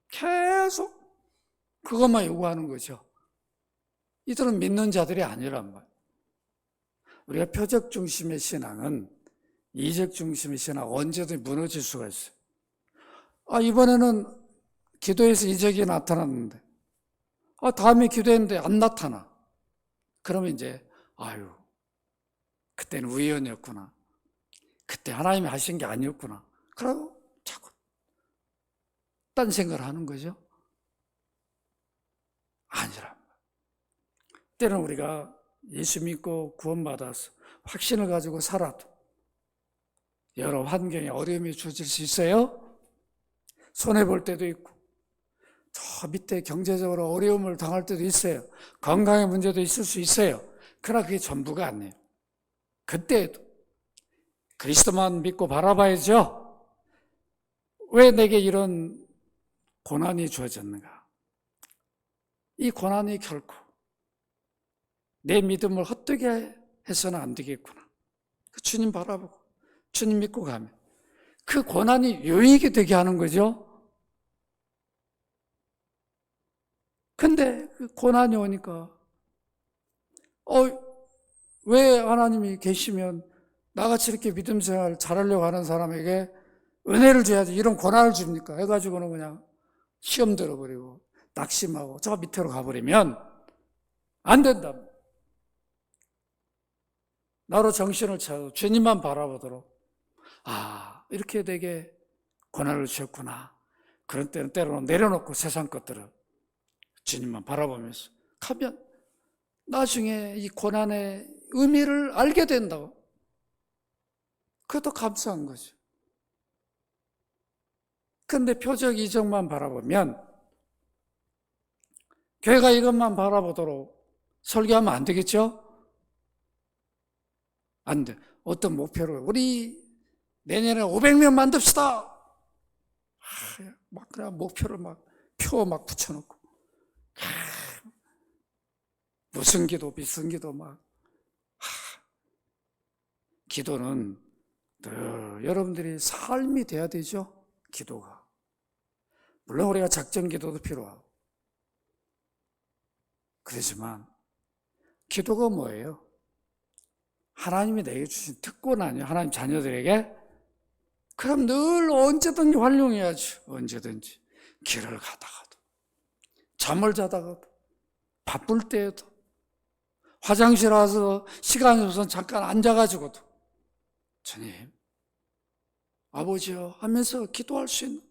계속 그것만 요구하는 거죠. 이들은 믿는 자들이 아니란 말이에요. 우리가 표적 중심의 신앙은 이적 중심의 신앙 언제든 무너질 수가 있어요. 이번에는 기도해서 이적이 나타났는데 다음에 기도했는데 안 나타나. 그러면 이제 그때는 우연이었구나. 그때 하나님이 하신 게 아니었구나. 그러고 자꾸 딴 생각을 하는 거죠. 아니라. 때는 우리가 예수 믿고 구원받아서 확신을 가지고 살아도 여러 환경에 어려움이 주어질 수 있어요. 손해볼 때도 있고 저 밑에 경제적으로 어려움을 당할 때도 있어요. 건강의 문제도 있을 수 있어요. 그러나 그게 전부가 아니에요. 그때에도 그리스도만 믿고 바라봐야죠. 왜 내게 이런 고난이 주어졌는가? 이 고난이 결코 내 믿음을 헛되게 해서는 안 되겠구나. 주님 바라보고 주님 믿고 가면 그 고난이 유익이 되게 하는 거죠. 근데 그 고난이 오니까 왜 하나님이 계시면 나같이 이렇게 믿음 생활 잘하려고 하는 사람에게 은혜를 줘야지 이런 고난을 줍니까? 해가지고는 그냥 시험 들어버리고 낙심하고 저 밑으로 가버리면 안 된다. 나로 정신을 차려 주님만 바라보도록 이렇게 내게 고난을 주셨구나. 그런 때는 때로는 내려놓고 세상 것들을 주님만 바라보면서 가면 나중에 이 고난의 의미를 알게 된다고. 그것도 감사한 거죠. 그런데 표적 이적만 바라보면 교회가 이것만 바라보도록 설교하면 안 되겠죠? 안 돼. 어떤 목표를 우리 내년에 500명 만듭시다. 막 그냥 목표를 표 붙여놓고 무슨 기도 비슨 기도 기도는 늘 여러분들이 삶이 돼야 되죠. 기도가 물론 우리가 작전 기도도 필요하고 그렇지만 기도가 뭐예요? 하나님이 내게 주신 특권 아니에요? 하나님 자녀들에게? 그럼 늘 언제든지 활용해야지. 언제든지 길을 가다가도 잠을 자다가도 바쁠 때에도 화장실 와서 시간이 없어서 잠깐 앉아가지고도 주님 아버지요 하면서 기도할 수 있는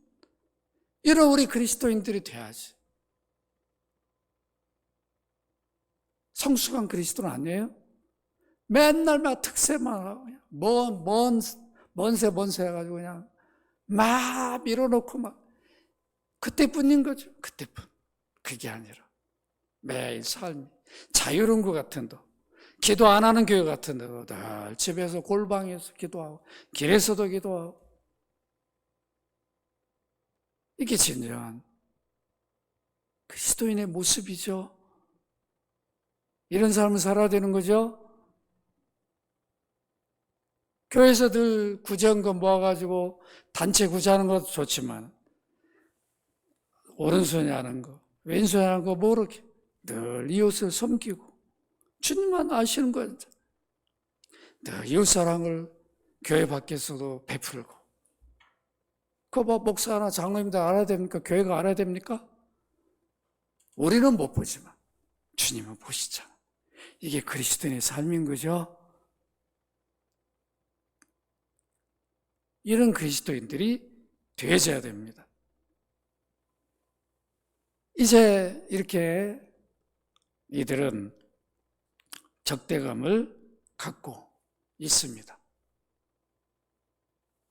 이런 우리 그리스도인들이 돼야지. 성숙한 그리스도는 아니에요? 맨날 특세만 하고 먼세 해가지고 그냥 밀어놓고 그때뿐인 거죠. 그때뿐. 그게 아니라 매일 삶이 자유로운 것 같은데 기도 안 하는 교회 같은데도 늘 집에서 골방에서 기도하고 길에서도 기도하고 이게 진정한 그리스도인의 모습이죠. 이런 삶을 살아야 되는 거죠. 교회에서 늘 구제헌금 모아가지고 단체 구제하는 것도 좋지만 오른손이 하는 거, 왼손이 하는 거 모르게 늘 이웃을 섬기고 주님만 아시는 거예요. 늘 이웃사랑을 교회 밖에서도 베풀고. 그거 뭐 목사나 장로님들 알아야 됩니까? 교회가 알아야 됩니까? 우리는 못 보지만 주님은 보시잖아. 이게 그리스도인의 삶인 거죠. 이런 그리스도인들이 되어져야 됩니다. 이제 이렇게 이들은 적대감을 갖고 있습니다.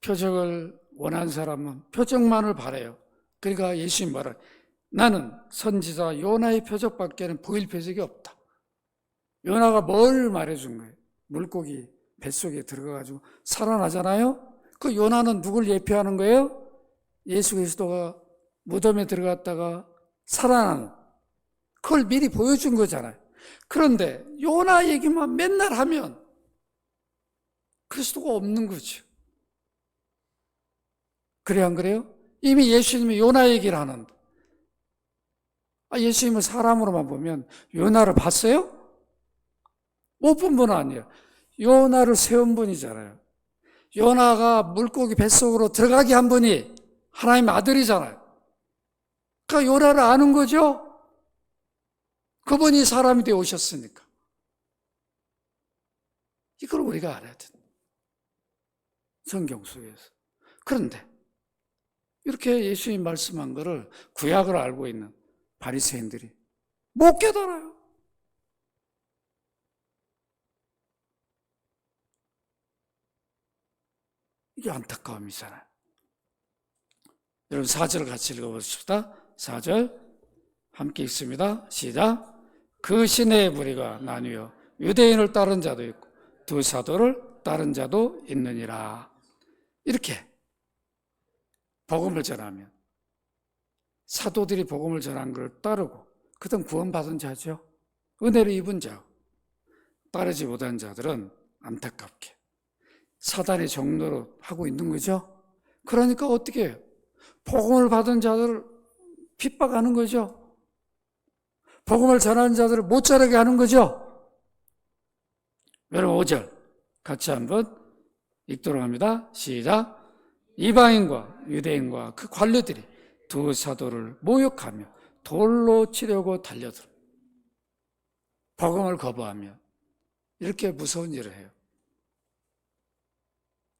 표적을 원하는 사람은 표적만을 바라요. 그러니까 예수님 말을 나는 선지자 요나의 표적밖에는 보일 표적이 없다. 요나가 뭘 말해준 거예요? 물고기 뱃속에 들어가가지고 살아나잖아요. 그 요나는 누굴 예표하는 거예요? 예수 그리스도가 무덤에 들어갔다가 살아나는, 그걸 미리 보여준 거잖아요. 그런데 요나 얘기만 맨날 하면 그리스도가 없는 거죠. 그래요, 안 그래요? 이미 예수님이 요나 얘기를 하는데, 예수님을 사람으로만 보면 요나를 봤어요? 못 본 분은 아니에요. 요나를 세운 분이잖아요. 요나가 물고기 뱃속으로 들어가게 한 분이 하나님의 아들이잖아요. 그러니까 요나를 아는 거죠? 그분이 사람이 되어 오셨으니까. 이걸 우리가 알아야 된다. 성경 속에서. 그런데 이렇게 예수님 말씀한 거를 구약을 알고 있는 바리새인들이 못 깨달아요. 이게 안타까움이잖아요. 여러분 4절 같이 읽어보십시다. 4절 함께 읽습니다. 시작. 그 시내의 무리가 나뉘어 유대인을 따른 자도 있고 두 사도를 따른 자도 있느니라. 이렇게 복음을 전하면 사도들이 복음을 전한 걸 따르고 그들은 구원받은 자죠. 은혜를 입은 자. 따르지 못한 자들은 안타깝게 사단의 종로로 하고 있는 거죠. 그러니까 어떻게 해요? 복음을 받은 자들을 핍박하는 거죠. 복음을 전하는 자들을 못 자라게 하는 거죠. 여러분 5절 같이 한번 읽도록 합니다. 시작. 이방인과 유대인과 그 관리들이 두 사도를 모욕하며 돌로 치려고 달려들어. 복음을 거부하며 이렇게 무서운 일을 해요.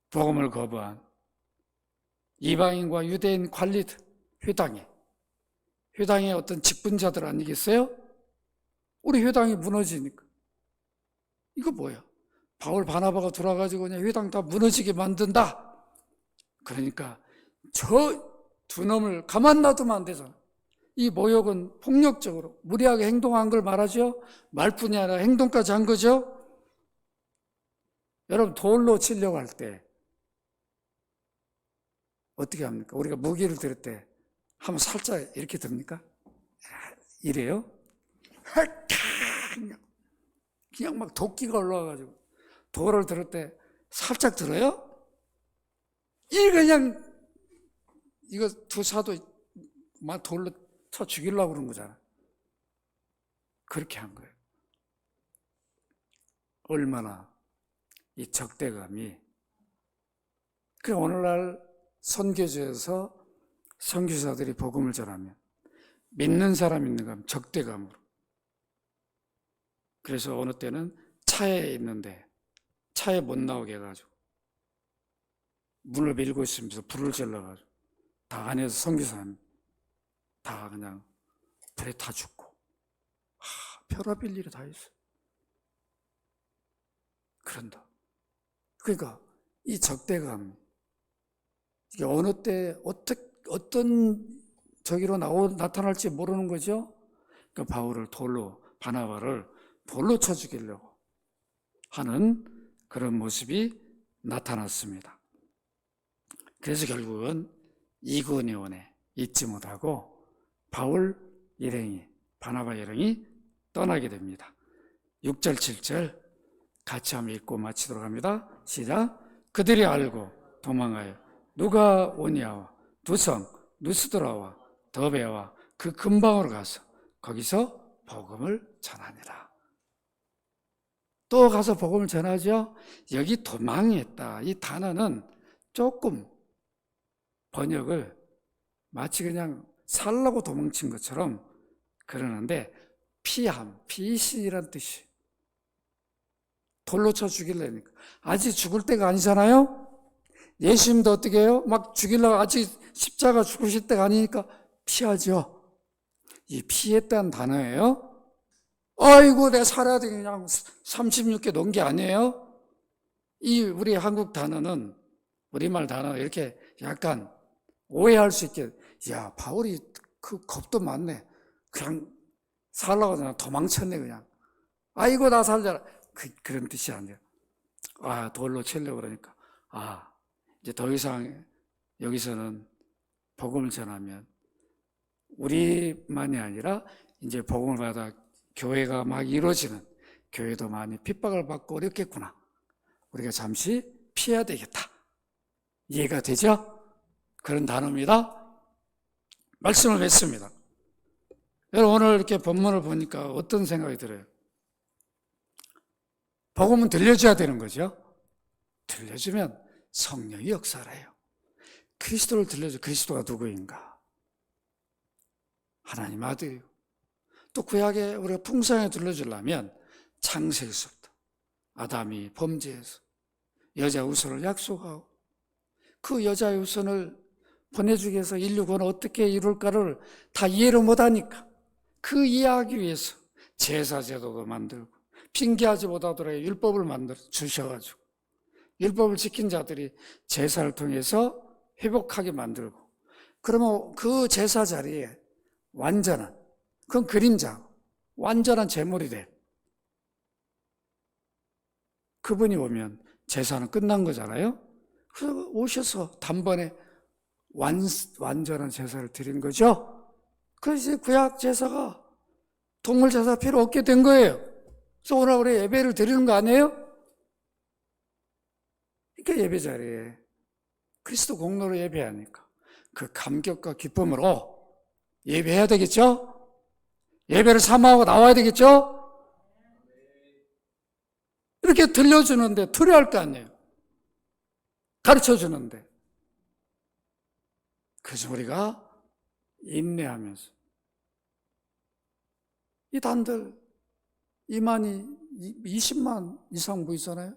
복음을 거부한 이방인과 유대인 관리들, 회당의 어떤 직분자들 아니겠어요? 우리 회당이 무너지니까. 이거 뭐야? 바울 바나바가 돌아가지고 그냥 회당 다 무너지게 만든다. 그러니까 저 두 놈을 가만 놔두면 안 되잖아. 이 모욕은 폭력적으로 무리하게 행동한 걸 말하죠. 말뿐이 아니라 행동까지 한 거죠. 여러분 돌로 치려고 할 때 어떻게 합니까? 우리가 무기를 들 때 한번 살짝 이렇게 듭니까? 이래요? 그냥 막 도끼가 올라와가지고 돌을 들을 때 살짝 들어요? 이거 두 사도 막 돌로 쳐 죽이려고 그런 거잖아. 그렇게 한 거예요. 얼마나 이 적대감이. 그래 오늘날 선교지에서 선교사들이 복음을 전하면 믿는 사람 있는 감 적대감으로. 그래서 어느 때는 차에 있는데 차에 못 나오게 해가지고 문을 밀고 있으면서 불을 질러가지고 다 안에서 선교사는 다 그냥 불에 타 죽고 별의별 일이 다 있어요. 그런다. 그러니까 이 적대감 이게 어느 때 어떤 저기로 나타날지 모르는 거죠. 그러니까 바울을 바나바를 돌로 쳐 죽이려고 하는 그런 모습이 나타났습니다. 그래서 결국은 이고니온에 있지 못하고 바나바 일행이 떠나게 됩니다. 6절 7절 같이 한번 읽고 마치도록 합니다. 시작. 그들이 알고 도망하여 누가 오니아와 두성 누스드라와 더베와 그 근방으로 가서 거기서 복음을 전하니라. 또 가서 복음을 전하죠. 여기 도망했다. 이 단어는 조금 번역을 마치 그냥 살라고 도망친 것처럼 그러는데 피신이란 뜻이 돌로 쳐 죽이려니까. 아직 죽을 때가 아니잖아요. 예수님도 어떻게 해요? 막 죽이려고 아직 십자가 죽으실 때가 아니니까 피하죠. 이 피했다는 단어예요. 아이고 내가 살아야 돼 그냥 36개 놓은 게 아니에요. 이 우리 한국 단어는 우리말 단어 이렇게 약간 오해할 수 있게 야 바울이 그 겁도 많네. 그냥 살라고 그냥 도망쳤네 그냥. 아이고 나 살자라. 그런 뜻이 아니에요. 아 돌로 치려고 그러니까 이제 더 이상 여기서는 복음을 전하면 우리만이 아니라 이제 복음을 받아 교회가 막 이루어지는 교회도 많이 핍박을 받고 어렵겠구나. 우리가 잠시 피해야 되겠다. 이해가 되죠? 그런 단어입니다. 말씀을 맺습니다. 여러분 오늘 이렇게 본문을 보니까 어떤 생각이 들어요? 복음은 들려줘야 되는 거죠. 들려주면 성령이 역사를 해요. 그리스도를 들려줘. 그리스도가 누구인가? 하나님 아들이고 또 구약에 우리가 풍성하게 들려주려면 창세기서부터 아담이 범죄해서 여자 후손을 약속하고 그 여자 후손을 보내주기 위해서 인류 구원을 어떻게 이룰까를 다 이해를 못하니까 그 이해하기 위해서 제사제도도 만들고 핑계하지 못하도록 율법을 만들어 주셔가지고 율법을 지킨 자들이 제사를 통해서 회복하게 만들고 그러면 그 제사 자리에 완전한 그건 그림자 완전한 제물이 돼. 그분이 오면 제사는 끝난 거잖아요. 그래서 오셔서 단번에 완전한 제사를 드린 거죠. 그래서 구약 제사가 동물 제사 필요 없게 된 거예요. 그래서 오늘 우리 예배를 드리는 거 아니에요? 그러니까 예배 자리에 그리스도 공로로 예배하니까 그 감격과 기쁨으로 예배해야 되겠죠? 예배를 사모하고 나와야 되겠죠? 이렇게 들려주는데 두려워할 거 아니에요. 가르쳐주는데. 그래서 우리가 인내하면서 이 단들 20만 이상 모이잖아요.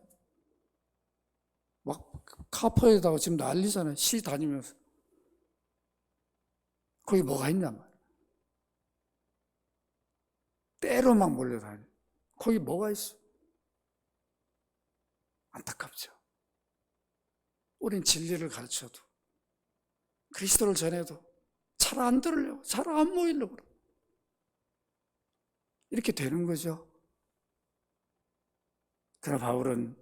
막 카퍼에다가 지금 난리잖아요. 시 다니면서. 거기 뭐가 있냔 말이에요. 때로 막 몰려다녀. 거기 뭐가 있어? 안타깝죠. 우린 진리를 가르쳐도 그리스도를 전해도 잘 안 들으려고, 잘 안 모이려고 그러고 이렇게 되는 거죠. 그러나 바울은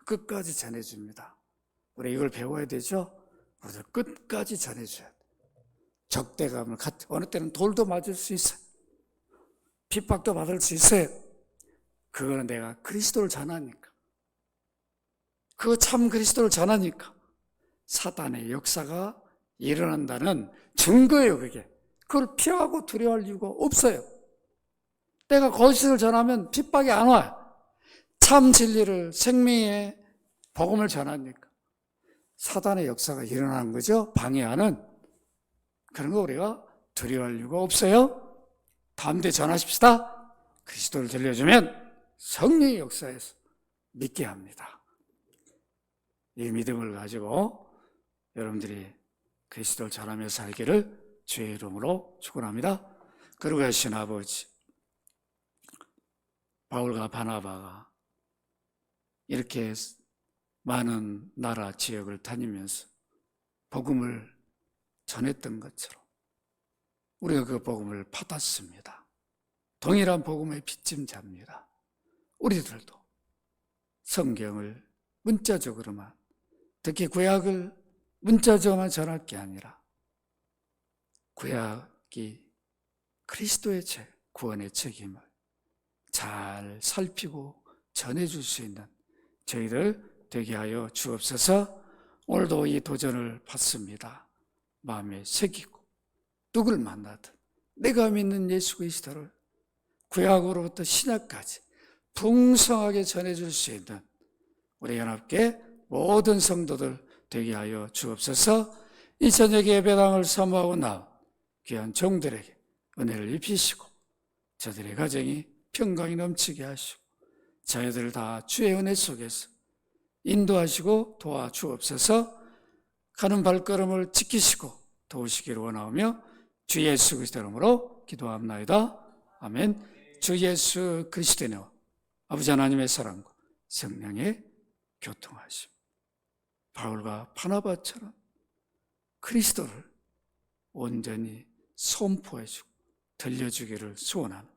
끝까지 전해줍니다. 우리 이걸 배워야 되죠. 우리도 끝까지 전해줘야 돼. 적대감을 어느 때는 돌도 맞을 수 있어요. 핍박도 받을 수 있어요. 그거는 내가 그리스도를 전하니까. 그 참 그리스도를 전하니까 사단의 역사가 일어난다는 증거예요, 그게. 그걸 피하고 두려워할 이유가 없어요. 내가 거짓을 전하면 핍박이 안 와요. 참 진리를, 생명의 복음을 전하니까 사단의 역사가 일어나는 거죠. 방해하는. 그런 거 우리가 두려워할 이유가 없어요. 다음 대 전하십시다. 그리스도를 들려주면 성령의 역사에서 믿게 합니다. 이 믿음을 가지고 여러분들이 그리스도를 전하며 살기를 주의 이름으로 축원합니다. 그러고 하신 아버지, 바울과 바나바가 이렇게 많은 나라 지역을 다니면서 복음을 전했던 것처럼 우리가 그 복음을 받았습니다. 동일한 복음의 빚짐자입니다. 우리들도 성경을 문자적으로만, 특히 구약을 문자적으로만 전할 게 아니라 구약이 그리스도의 구원의 책임을 잘 살피고 전해줄 수 있는 저희들 되게 하여 주옵소서. 오늘도 이 도전을 받습니다. 마음에 새기고 누굴 만나든 내가 믿는 예수 그리스도를 구약으로부터 신약까지 풍성하게 전해줄 수 있는 우리 연합계 모든 성도들 되게 하여 주옵소서. 이 저녁에 예배당을 사모하고 나온 귀한 종들에게 은혜를 입히시고 저들의 가정이 평강이 넘치게 하시고 자녀들을 다 주의 은혜 속에서 인도하시고 도와주옵소서. 가는 발걸음을 지키시고 도우시기를 원하오며 주 예수 그리스도 이름으로 기도합나이다. 아멘. 주 예수 그리스도의 은혜와 아버지 하나님의 사랑과 성령의 교통하심, 바울과 바나바처럼 그리스도를 온전히 선포해주고 들려주기를 소원하는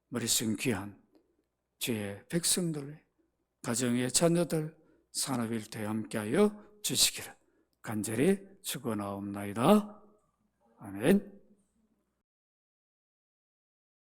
머리쓴 귀한 주의 백성들, 가정의 자녀들, 산업일터에 함께하여 주시기를 간절히 축원하옵나이다. 아멘.